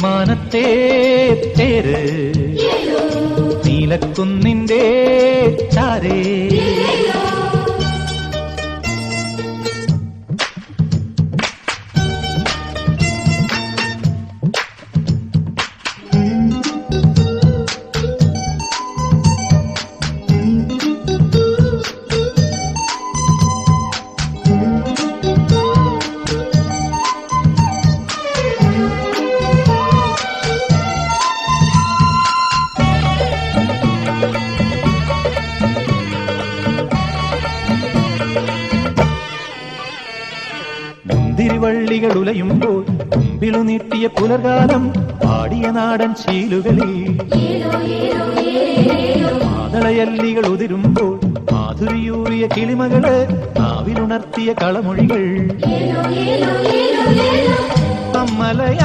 മാനത്തെ തേര് നീലക്കുന്നിന്റെ ചാരേ മുന്തിരിവള്ളികൾ ഉലയുമ്പോൾ കുമ്പിളു നീട്ടിയ പുലർകാലം പാടിയ നാടൻ ശീലുകളിൽ മാതളയല്ലികൾ ഉതിരുമ്പോൾ മാധുരിയൂറിയ കിളിമകള് നാവിലുണർത്തിയ കളമൊഴികൾ അമ്മലയ